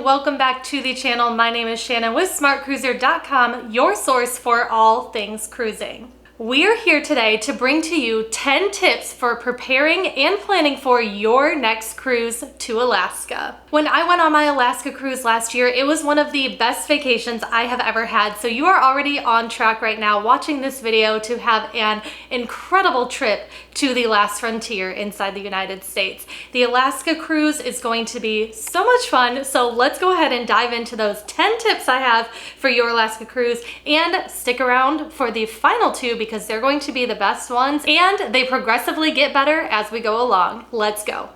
welcome back to the channel. My name is Shannon with smartcruiser.com, your source for all things cruising. We're here today to bring to you 10 tips for preparing and planning for your next cruise to Alaska. When I went on my Alaska cruise last year, it was one of the best vacations I have ever had. So you are already on track right now watching this video to have an incredible trip to the last frontier inside the United States. The Alaska cruise is going to be so much fun. So let's go ahead and dive into those 10 tips I have for your Alaska cruise, and stick around for the final two because they're going to be the best ones and they progressively get better as we go along. Let's go.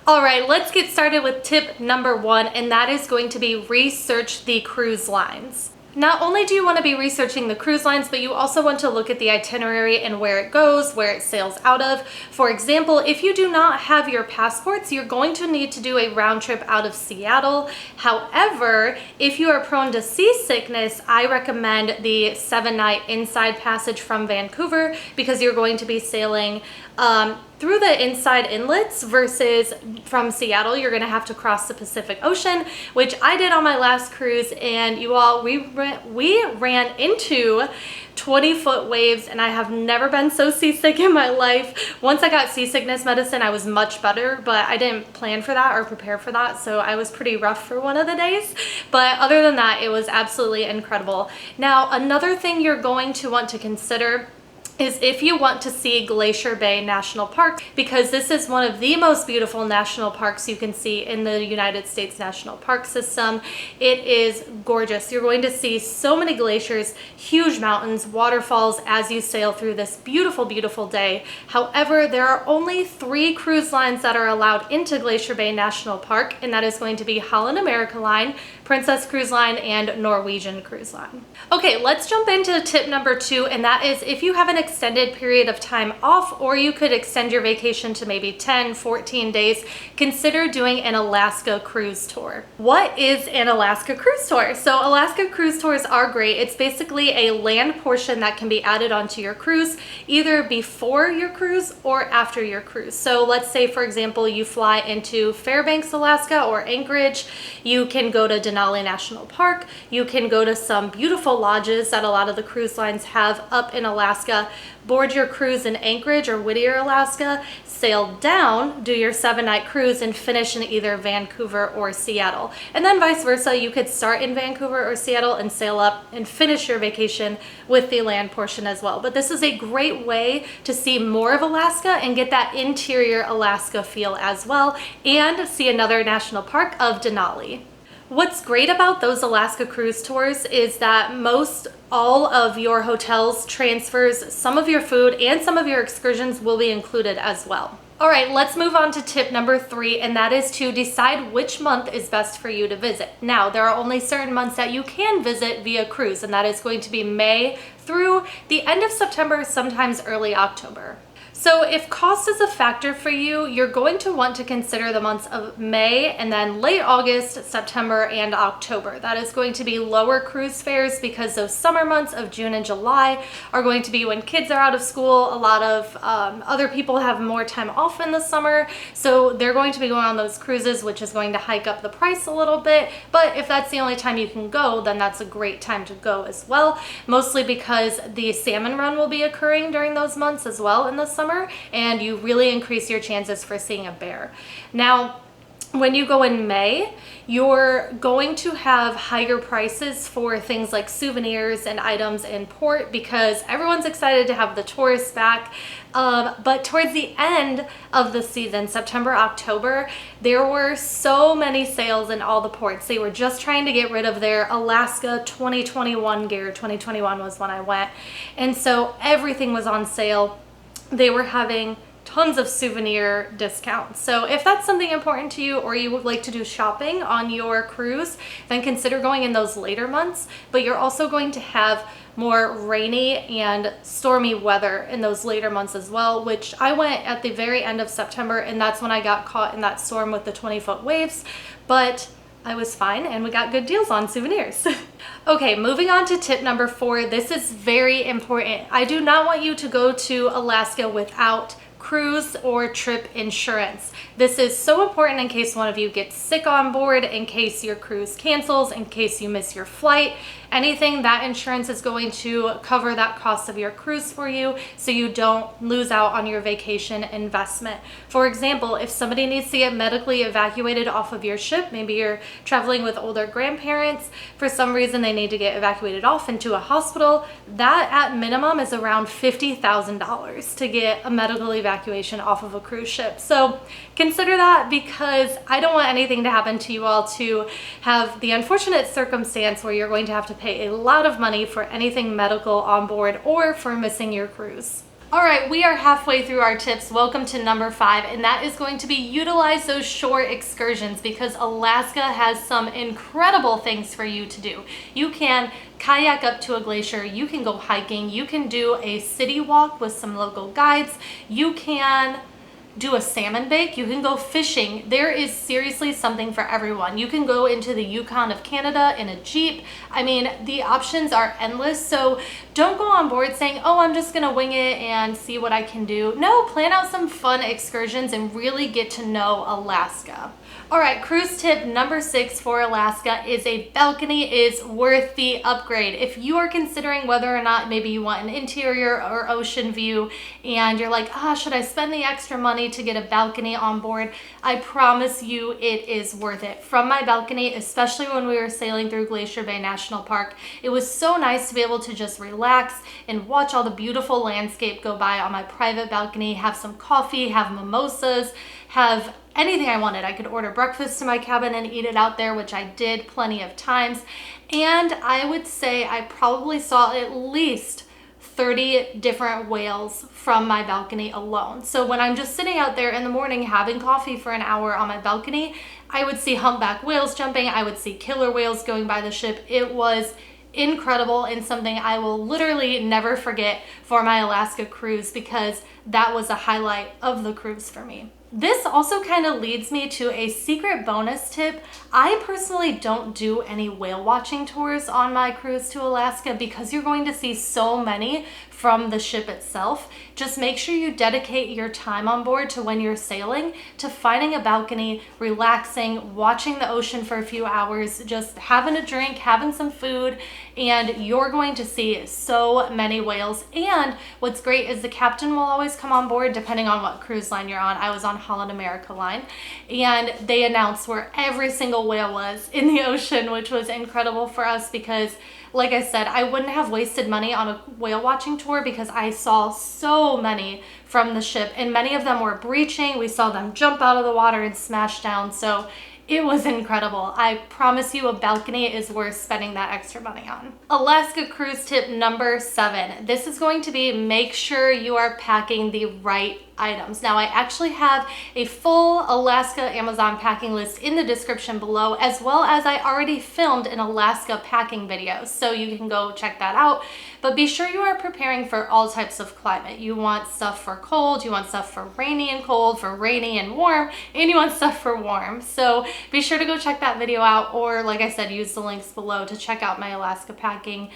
All right, let's get started with tip number 1, and that is going to be research the cruise lines. Not only do you want to be researching the cruise lines, but you also want to look at the itinerary and where it goes, where it sails out of. For example, if you do not have your passports, you're going to need to do a round trip out of Seattle. However, if you are prone to seasickness, I recommend the 7-night inside passage from Vancouver, because you're going to be sailing through the inside inlets versus from Seattle, you're gonna have to cross the Pacific Ocean, which I did on my last cruise, and you all, we ran into 20-foot waves, and I have never been so seasick in my life. Once I got seasickness medicine, I was much better, but I didn't plan for that or prepare for that, so I was pretty rough for one of the days. But other than that, it was absolutely incredible. Now, another thing you're going to want to consider is if you want to see Glacier Bay National Park, because this is one of the most beautiful national parks you can see in the United States National Park System. It is gorgeous. You're going to see so many glaciers, huge mountains, waterfalls as you sail through this beautiful, beautiful day. However, there are only 3 cruise lines that are allowed into Glacier Bay National Park, and that is going to be Holland America Line, Princess Cruise Line, and Norwegian Cruise Line. Okay, let's jump into tip number 2, and that is if you have an extended period of time off, or you could extend your vacation to maybe 10, 14 days, consider doing an Alaska cruise tour. What is an Alaska cruise tour? So Alaska cruise tours are great. It's basically a land portion that can be added onto your cruise, either before your cruise or after your cruise. So let's say, for example, you fly into Fairbanks, Alaska, or Anchorage. You can go to Denali National Park. You can go to some beautiful lodges that a lot of the cruise lines have up in Alaska, board your cruise in Anchorage or Whittier, Alaska, sail down, do your 7-night cruise, and finish in either Vancouver or Seattle. And then vice versa, you could start in Vancouver or Seattle and sail up and finish your vacation with the land portion as well. But this is a great way to see more of Alaska and get that interior Alaska feel as well, and see another national park of Denali. What's great about those Alaska cruise tours is that all of your hotels, transfers, some of your food, and some of your excursions will be included as well. All right, let's move on to tip number 3, and that is to decide which month is best for you to visit. Now, there are only certain months that you can visit via cruise, and that is going to be May through the end of September, sometimes early October. So if cost is a factor for you, you're going to want to consider the months of May and then late August, September, and October. That is going to be lower cruise fares because those summer months of June and July are going to be when kids are out of school. A lot of other people have more time off in the summer, so they're going to be going on those cruises, which is going to hike up the price a little bit. But if that's the only time you can go, then that's a great time to go as well, mostly because the salmon run will be occurring during those months as well in the summer, and you really increase your chances for seeing a bear. Now, when you go in May, you're going to have higher prices for things like souvenirs and items in port because everyone's excited to have the tourists back. But towards the end of the season, September, October, there were so many sales in all the ports. They were just trying to get rid of their Alaska 2021 gear. 2021 was when I went. And so everything was on sale. They were having tons of souvenir discounts. So if that's something important to you, or you would like to do shopping on your cruise, then consider going in those later months. But you're also going to have more rainy and stormy weather in those later months as well, which I went at the very end of September, and that's when I got caught in that storm with the 20-foot waves. But I was fine, and we got good deals on souvenirs. Okay, moving on to tip number 4. This is very important. I do not want you to go to Alaska without cruise or trip insurance. This is so important in case one of you gets sick on board, in case your cruise cancels, in case you miss your flight. Anything, that insurance is going to cover that cost of your cruise for you so you don't lose out on your vacation investment. For example, if somebody needs to get medically evacuated off of your ship, maybe you're traveling with older grandparents, for some reason they need to get evacuated off into a hospital, that at minimum is around $50,000 to get a medical evacuation off of a cruise ship. So consider that, because I don't want anything to happen to you all to have the unfortunate circumstance where you're going to have to pay a lot of money for anything medical on board or for missing your cruise. All right, we are halfway through our tips. Welcome to number 5, and that is going to be utilize those shore excursions, because Alaska has some incredible things for you to do. You can kayak up to a glacier, you can go hiking, you can do a city walk with some local guides, you can do a salmon bake, you can go fishing. There is seriously something for everyone. You can go into the Yukon of Canada in a Jeep. I mean, the options are endless. So don't go on board saying, oh, I'm just gonna wing it and see what I can do. No, plan out some fun excursions and really get to know Alaska. All right, cruise tip number 6 for Alaska is a balcony is worth the upgrade. If you are considering whether or not maybe you want an interior or ocean view and you're like, should I spend the extra money to get a balcony on board? I promise you it is worth it. From my balcony, especially when we were sailing through Glacier Bay National Park, it was so nice to be able to just relax and watch all the beautiful landscape go by on my private balcony, have some coffee, have mimosas, have anything I wanted. I could order breakfast to my cabin and eat it out there, which I did plenty of times. And I would say I probably saw at least 30 different whales from my balcony alone. So when I'm just sitting out there in the morning having coffee for an hour on my balcony, I would see humpback whales jumping, I would see killer whales going by the ship. It was incredible and something I will literally never forget for my Alaska cruise, because that was a highlight of the cruise for me. This also kind of leads me to a secret bonus tip. I personally don't do any whale watching tours on my cruise to Alaska because you're going to see so many from the ship itself. Just make sure you dedicate your time on board to when you're sailing to finding a balcony, relaxing, watching the ocean for a few hours, just having a drink, having some food, and you're going to see so many whales. And what's great is the captain will always come on board depending on what cruise line you're on. I was on Holland America Line, and they announced where every single whale was in the ocean, which was incredible for us because, like I said, I wouldn't have wasted money on a whale watching tour because I saw so many from the ship, and many of them were breaching. We saw them jump out of the water and smash down. So it was incredible. I promise you a balcony is worth spending that extra money on. Alaska cruise tip number 7. This is going to be make sure you are packing the right items. Now, I actually have a full Alaska Amazon packing list in the description below, as well as I already filmed an Alaska packing video, so you can go check that out. But be sure you are preparing for all types of climate. You want stuff for cold, you want stuff for rainy and cold, for rainy and warm, and you want stuff for warm. So be sure to go check that video out, or like I said, use the links below to check out my Alaska packing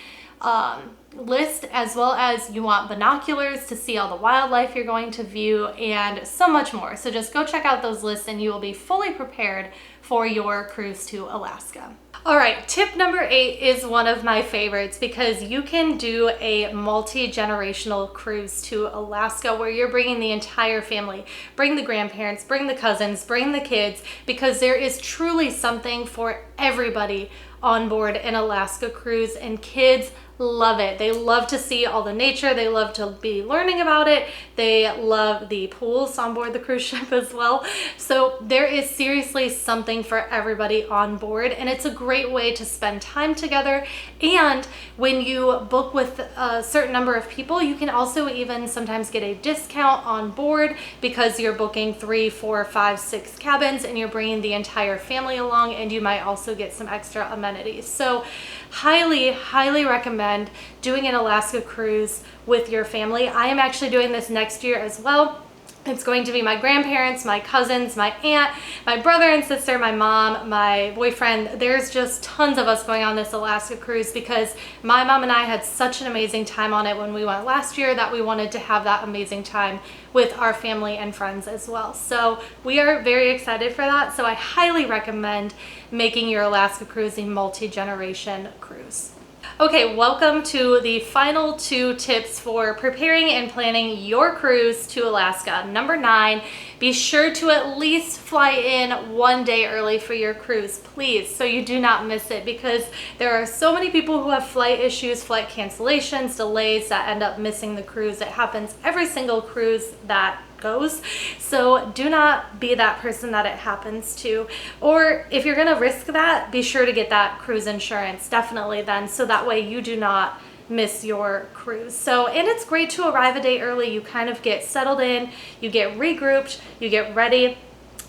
list, as well as you want binoculars to see all the wildlife you're going to view and so much more. So just go check out those lists and you will be fully prepared for your cruise to Alaska. All right, tip number 8 is one of my favorites because you can do a multi-generational cruise to Alaska where you're bringing the entire family. Bring the grandparents, bring the cousins, bring the kids, because there is truly something for everybody on board an Alaska cruise, and kids love it. They love to see all the nature. They love to be learning about it. They love the pools on board the cruise ship as well. So there is seriously something for everybody on board, and it's a great way to spend time together. And when you book with a certain number of people, you can also even sometimes get a discount on board because you're booking 3, 4, 5, 6 cabins and you're bringing the entire family along, and you might also get some extra amenities. So highly recommend doing an Alaska cruise with your family. I am actually doing this next year as well. It's going to be my grandparents, my cousins, my aunt, my brother and sister, my mom, my boyfriend. There's just tons of us going on this Alaska cruise because my mom and I had such an amazing time on it when we went last year that we wanted to have that amazing time with our family and friends as well. So we are very excited for that. So I highly recommend making your Alaska cruise a multi-generation cruise. Okay, welcome to the final 2 tips for preparing and planning your cruise to Alaska. Number 9, be sure to at least fly in 1 day early for your cruise, please, so you do not miss it, because there are so many people who have flight issues, flight cancellations, delays that end up missing the cruise. It happens every single cruise that goes. So do not be that person that it happens to. Or if you're going to risk that, be sure to get that cruise insurance, definitely then, so that way you do not miss your cruise. So, and it's great to arrive a day early. You kind of get settled in, you get regrouped, you get ready,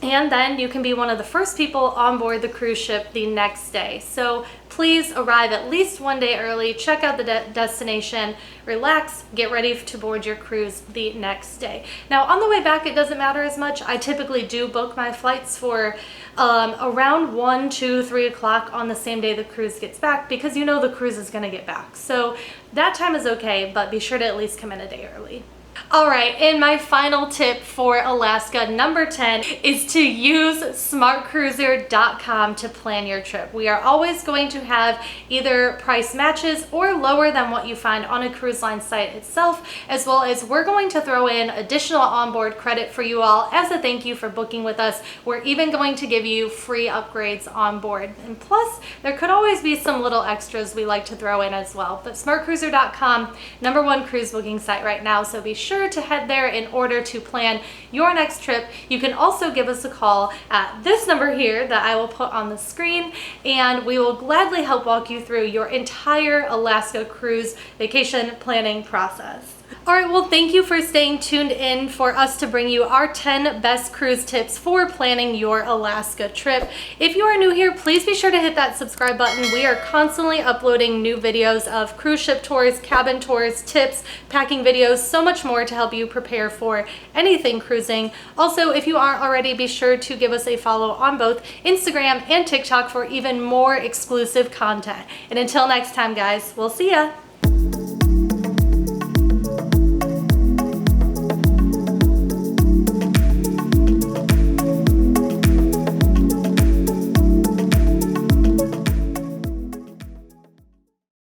and then you can be one of the first people on board the cruise ship the next day. So please arrive at least 1 day early, check out the destination, relax, get ready to board your cruise the next day. Now on the way back, it doesn't matter as much. I typically do book my flights for around 1, 2, 3 o'clock on the same day the cruise gets back, because you know the cruise is gonna get back. So that time is okay, but be sure to at least come in a day early. All right, and my final tip for Alaska, number 10, is to use smartcruiser.com to plan your trip. We are always going to have either price matches or lower than what you find on a cruise line site itself, as well as we're going to throw in additional onboard credit for you all as a thank you for booking with us. We're even going to give you free upgrades on board. And plus, there could always be some little extras we like to throw in as well. But smartcruiser.com, #1 cruise booking site right now, so be sure to head there in order to plan your next trip. You can also give us a call at this number here that I will put on the screen, and we will gladly help walk you through your entire Alaska cruise vacation planning process. All right, well, thank you for staying tuned in for us to bring you our 10 best cruise tips for planning your Alaska trip. If you are new here, please be sure to hit that subscribe button. We are constantly uploading new videos of cruise ship tours, cabin tours, tips, packing videos, so much more to help you prepare for anything cruising. Also, if you aren't already, be sure to give us a follow on both Instagram and TikTok for even more exclusive content. And until next time, guys, we'll see ya.